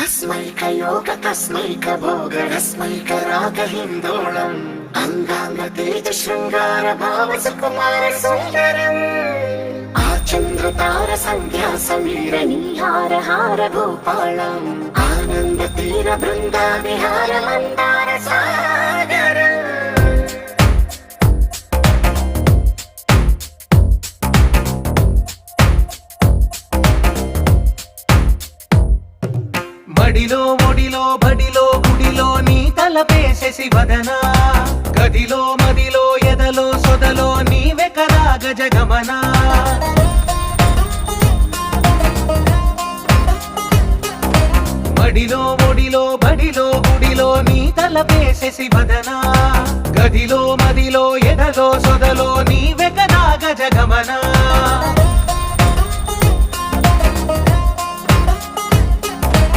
अस्मैकयोग तस्मैकभोगरस्मैकरागहिन्दोळम् अङ्गाङ्गतेज शृङ्गार भाव सुकुमार सुन्दरम् आचन्द्रतार सन्ध्या समीर नीहार हार भूपालम् आनन्द तीर बृन्दा विहार मन्दार सागरम् మడిలో ఒడిలో బడిలో గుడిలో నీ తలపేసేసి వదనా గదిలో మదిలో ఎదలో సొదలో నీవే కదా గజగమనా మడిలో ఒడిలో బడిలో గుడిలో నీ తలపేసేసి వదనా గదిలో మదిలో ఎదలో సొదలో నీవే కదా గజగమనా